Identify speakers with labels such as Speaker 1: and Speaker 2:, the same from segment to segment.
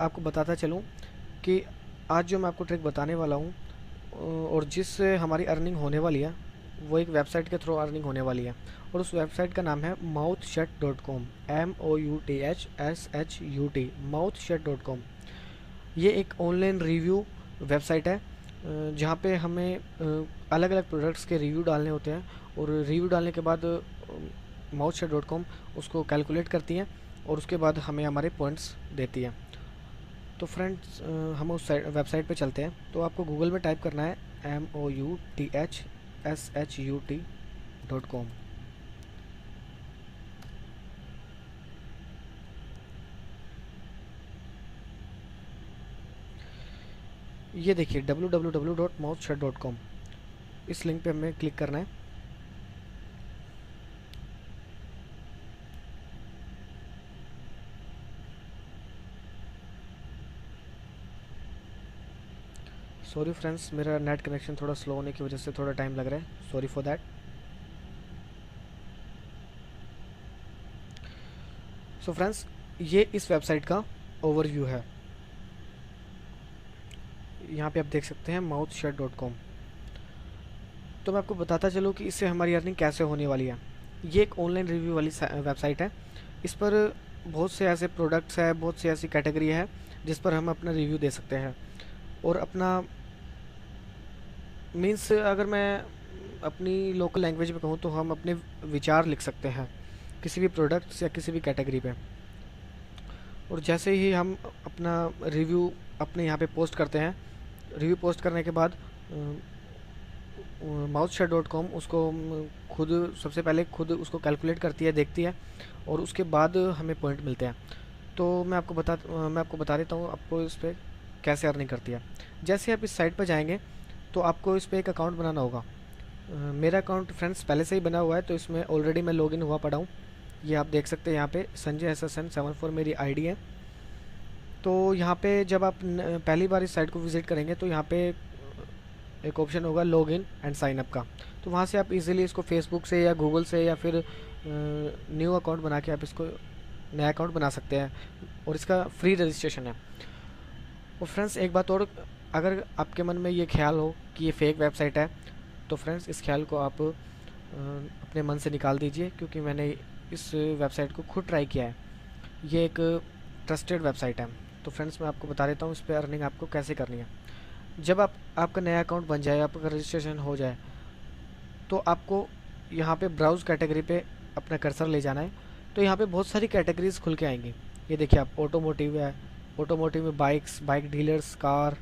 Speaker 1: आपको बताता चलूँ कि आज जो मैं आपको ट्रिक बताने वाला हूँ और जिससे हमारी अर्निंग होने वाली है, वो एक वेबसाइट के थ्रू अर्निंग होने वाली है। और उस वेबसाइट का नाम है mouthshut.com, MOUTHSHUT, mouthshut.com। ये एक ऑनलाइन रिव्यू वेबसाइट है, जहाँ पे हमें अलग अलग प्रोडक्ट्स के रिव्यू डालने होते हैं। और रिव्यू डालने के बाद mouthshut.com उसको कैलकुलेट करती है और उसके बाद हमें हमारे पॉइंट्स देती है। तो फ्रेंड्स, हम उस वेबसाइट पे चलते हैं। तो आपको गूगल में टाइप करना है MOUTHSHUT.com। ये देखिए www.mouthshut.com, इस लिंक पे हमें क्लिक करना है। सॉरी फ्रेंड्स, मेरा नेट कनेक्शन थोड़ा स्लो होने की वजह से थोड़ा टाइम लग रहा है, sorry for that. So friends, ये इस वेबसाइट का ओवरव्यू है। यहाँ पे आप देख सकते हैं mouthshut.com। तो मैं आपको बताता चलूँ कि इससे हमारी अर्निंग कैसे होने वाली है। ये एक ऑनलाइन रिव्यू वाली वेबसाइट है। इस पर बहुत से ऐसे प्रोडक्ट्स है, बहुत सी ऐसी कैटेगरी है जिस पर हम अपना रिव्यू दे सकते हैं। और अपना मीन्स, अगर मैं अपनी लोकल लैंग्वेज में कहूँ तो हम अपने विचार लिख सकते हैं किसी भी प्रोडक्ट्स या किसी भी कैटेगरी पे। और जैसे ही हम अपना रिव्यू अपने यहाँ पे पोस्ट करते हैं, रिव्यू पोस्ट करने के बाद mouthshut.com उसको खुद सबसे पहले खुद उसको कैलकुलेट करती है, देखती है, और उसके बाद हमें पॉइंट मिलते हैं। तो मैं आपको बता देता हूँ आपको इस पर कैसे अर्निंग करती है। जैसे आप इस साइट पर जाएंगे तो आपको इस पर एक अकाउंट बनाना होगा। मेरा अकाउंट फ्रेंड्स पहले से ही बना हुआ है, तो इसमें ऑलरेडी मैं लॉगिन हुआ पड़ा हूँ। ये आप देख सकते हैं, यहाँ पे संजय SSN 74 मेरी आईडी है। तो यहाँ पे जब आप पहली बार इस साइट को विज़िट करेंगे तो यहाँ पे एक ऑप्शन होगा log in and sign up का। तो वहाँ से आप इजीली इसको फेसबुक से या गूगल से या फिर न्यू अकाउंट बना के आप इसको नया अकाउंट बना सकते हैं। और इसका फ्री रजिस्ट्रेशन है। और फ्रेंड्स, एक बात और, अगर आपके मन में ये ख्याल हो कि ये फेक वेबसाइट है, तो फ्रेंड्स इस ख्याल को आप अपने मन से निकाल दीजिए, क्योंकि मैंने इस वेबसाइट को खुद ट्राई किया है। ये एक ट्रस्टेड वेबसाइट है। तो फ्रेंड्स, मैं आपको बता देता हूँ इस पर अर्निंग आपको कैसे करनी है। जब आपका नया अकाउंट बन जाए, आपका रजिस्ट्रेशन हो जाए, तो आपको यहाँ पे ब्राउज़ कैटेगरी पे अपना कर्सर ले जाना है। तो यहाँ पे बहुत सारी कैटेगरीज खुल के आएंगी। ये देखिए, आप ऑटोमोटिव है, ऑटोमोटिव में bikes, bike dealers, car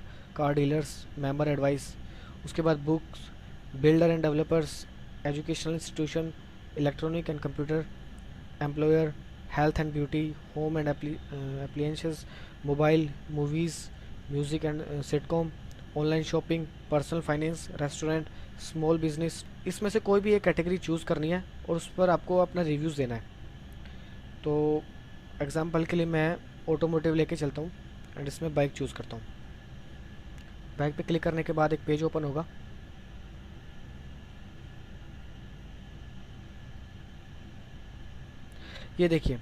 Speaker 1: dealers, member advice, उसके बाद books, builder and developers, educational institution, electronic and computer, employer, health and beauty, home and appliances, mobile, movies, music and sitcom, online shopping, personal finance, restaurant, small business. इसमें से कोई भी एक category choose करनी है और उस पर आपको अपना रिव्यूज़ देना है। तो एग्जांपल के लिए मैं ऑटोमोटिव लेके चलता हूँ एंड इसमें बाइक चूज़ करता हूँ। बाइक पे क्लिक करने के बाद एक पेज ओपन होगा। ये देखिए,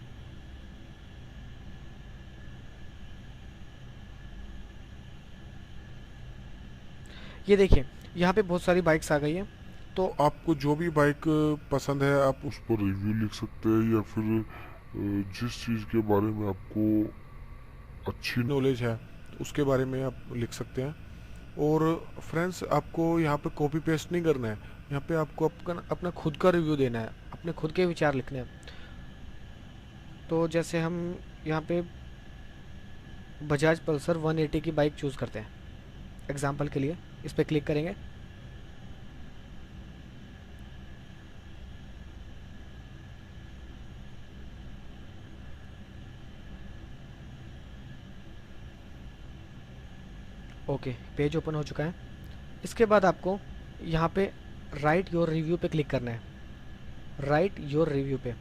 Speaker 1: यहाँ पे बहुत सारी बाइक्स आ गई हैं। तो
Speaker 2: आपको जो भी बाइक पसंद है आप उस पर रिव्यू लिख सकते हैं, या फिर जिस चीज़ के बारे में आपको अच्छी
Speaker 1: नॉलेज है उसके बारे में आप लिख सकते हैं। और फ्रेंड्स, आपको यहाँ पे कॉपी पेस्ट नहीं करना है। यहाँ पे आपको अपना खुद का रिव्यू देना है, अपने खुद के विचार लिखने हैं। तो जैसे हम यहाँ पे बजाज पल्सर 180 की बाइक चूज़ करते हैं एग्जाम्पल के लिए। इस पर क्लिक करेंगे। ओके, पेज ओपन हो चुका है। इसके बाद आपको यहाँ पे राइट योर रिव्यू पे क्लिक करना है। राइट योर रिव्यू पे।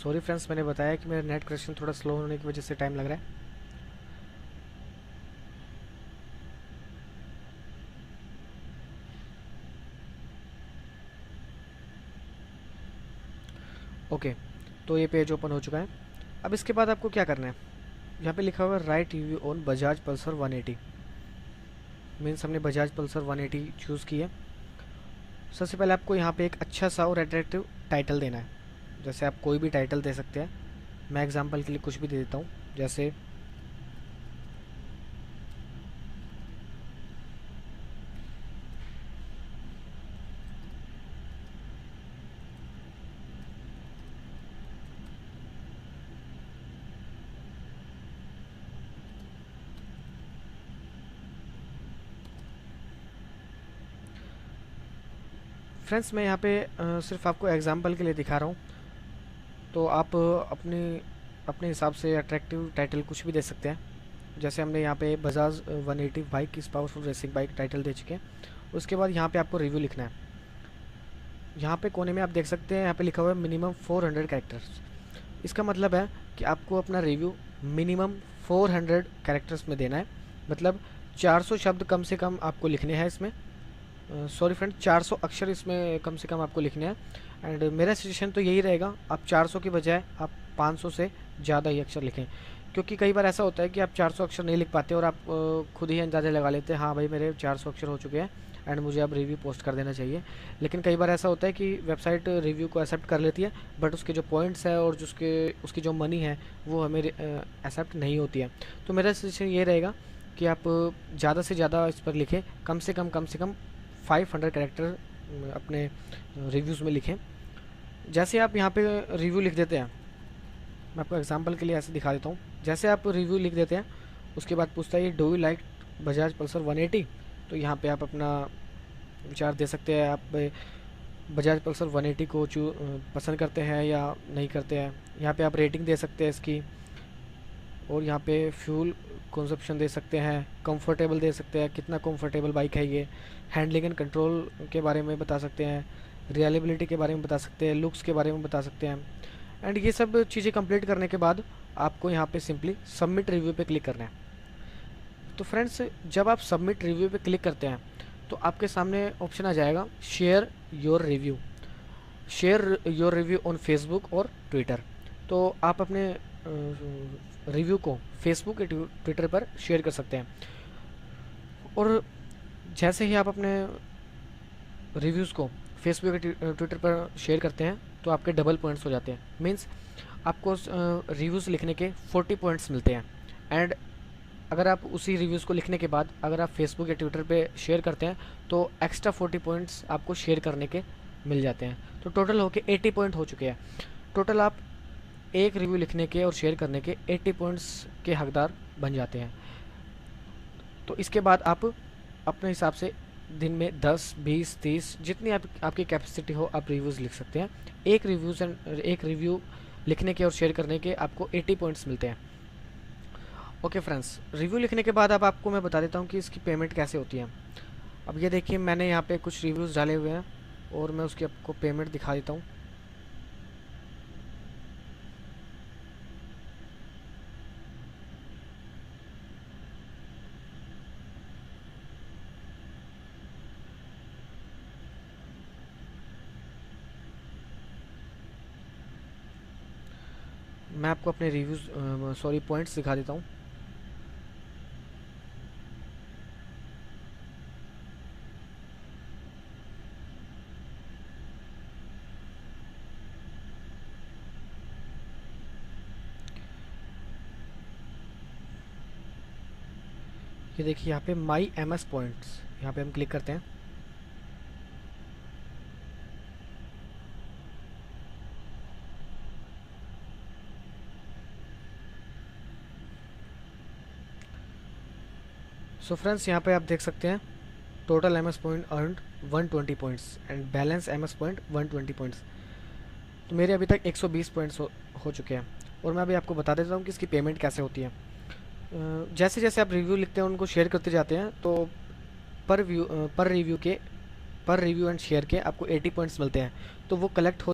Speaker 1: सॉरी फ्रेंड्स, मैंने बताया कि मेरा नेट कनेक्शन थोड़ा स्लो होने की वजह से टाइम लग रहा है। ओके, तो ये पेज ओपन हो चुका है। अब इसके बाद आपको क्या करना है, यहाँ पे लिखा हुआ है right review on Bajaj Pulsar 180। Means हमने बजाज पल्सर 180 चूज़ की है। सबसे पहले आपको यहाँ पे एक अच्छा सा और अट्रैक्टिव टाइटल देना है। जैसे आप कोई भी टाइटल दे सकते हैं, मैं एग्जांपल के लिए कुछ भी दे देता हूँ, जैसे फ्रेंड्स मैं यहाँ पे सिर्फ आपको एग्जांपल के लिए दिखा रहा हूँ। तो आप अपने अपने हिसाब से अट्रैक्टिव टाइटल कुछ भी दे सकते हैं। जैसे हमने यहाँ पे बजाज 180 बाइक इस पावरफुल रेसिंग बाइक टाइटल दे चुके हैं। उसके बाद यहाँ पे आपको रिव्यू लिखना है। यहाँ पे कोने में आप देख सकते हैं, यहाँ पे लिखा हुआ है मिनिमम 400 कैरेक्टर्स। इसका मतलब है कि आपको अपना रिव्यू मिनिमम 400 कैरेक्टर्स में देना है। मतलब 400 शब्द कम से कम आपको लिखने हैं इसमें। सॉरी फ्रेंड, 400 अक्षर इसमें कम से कम आपको लिखने हैं। एंड मेरा सजेशन तो यही रहेगा, आप 400 की बजाय आप 500 से ज़्यादा ही अक्षर लिखें। क्योंकि कई बार ऐसा होता है कि आप 400 अक्षर नहीं लिख पाते और आप खुद ही अंदाज़ा लगा लेते हैं, हाँ भाई मेरे 400 अक्षर हो चुके हैं एंड मुझे अब रिव्यू पोस्ट कर देना चाहिए। लेकिन कई बार ऐसा होता है कि वेबसाइट रिव्यू को एक्सेप्ट कर लेती है, बट उसके जो पॉइंट्स है और उसकी जो मनी है वो हमें एक्सेप्ट नहीं होती है। तो मेरा सजेशन ये रहेगा कि आप ज़्यादा से ज़्यादा इस पर लिखें, कम से कम 500 कैरेक्टर अपने रिव्यूज़ में लिखें। जैसे आप यहाँ पे रिव्यू लिख देते हैं, मैं आपको एग्जांपल के लिए ऐसे दिखा देता हूँ। जैसे आप रिव्यू लिख देते हैं, उसके बाद पूछता है ये do you like Bajaj Pulsar 180। तो यहाँ पे आप अपना विचार दे सकते हैं, आप बजाज पल्सर 180 को पसंद करते हैं या नहीं करते हैं। यहाँ पे आप रेटिंग दे सकते हैं इसकी, और यहाँ पे फ्यूल कंजप्शन दे सकते हैं, कंफर्टेबल दे सकते हैं, कितना कंफर्टेबल बाइक है ये, हैंडलिंग एंड कंट्रोल के बारे में बता सकते हैं, रियलिबिलिटी के बारे में बता सकते हैं, लुक्स के बारे में बता सकते हैं। एंड ये सब चीज़ें कंप्लीट करने के बाद आपको यहाँ पे सिंपली सबमिट रिव्यू पे क्लिक करना है। तो फ्रेंड्स, जब आप सबमिट रिव्यू पे क्लिक करते हैं तो आपके सामने ऑप्शन आ जाएगा share your review. Share your review on Facebook और ट्विटर। तो आप अपने रिव्यू को फेसबुक या ट्विटर पर शेयर कर सकते हैं। और जैसे ही आप अपने रिव्यूज़ को फेसबुक या ट्विटर पर शेयर करते हैं तो आपके डबल पॉइंट्स हो जाते हैं। मींस आपको रिव्यूज़ लिखने के 40 पॉइंट्स मिलते हैं। एंड अगर आप उसी रिव्यूज़ को लिखने के बाद अगर आप फेसबुक या ट्विटर पे शेयर करते हैं तो एक्स्ट्रा 40 पॉइंट्स आपको शेयर करने के मिल जाते हैं। तो टोटल होके 80 पॉइंट हो चुके हैं। टोटल आप एक रिव्यू लिखने के और शेयर करने के 80 पॉइंट्स के हकदार बन जाते हैं। तो इसके बाद आप अपने हिसाब से दिन में 10, 20, 30 जितनी आपकी कैपेसिटी हो आप रिव्यूज़ लिख सकते हैं। एक रिव्यू लिखने के और शेयर करने के आपको 80 पॉइंट्स मिलते हैं। ओके फ्रेंड्स, रिव्यू लिखने के बाद अब आपको मैं बता देता हूँ कि इसकी पेमेंट कैसे होती है। अब ये देखिए, मैंने यहाँ पे कुछ रिव्यूज़ डाले हुए हैं और मैं उसकी आपको पेमेंट दिखा देता हूँ। मैं आपको अपने रिव्यूज़ पॉइंट्स दिखा देता हूँ। ये देखिए यहाँ पे माई MS पॉइंट्स, यहाँ पे हम क्लिक करते हैं। सो फ्रेंड्स, यहाँ पे आप देख सकते हैं total MS point earned 120 points and balance MS point 120 points. तो मेरे अभी तक 120 पॉइंट्स हो चुके हैं। और मैं अभी आपको बता देता हूँ कि इसकी पेमेंट कैसे होती है। जैसे जैसे आप रिव्यू लिखते हैं उनको शेयर करते जाते हैं तो पर रिव्यू एंड शेयर के आपको 80 पॉइंट्स मिलते हैं। तो वो कलेक्ट हो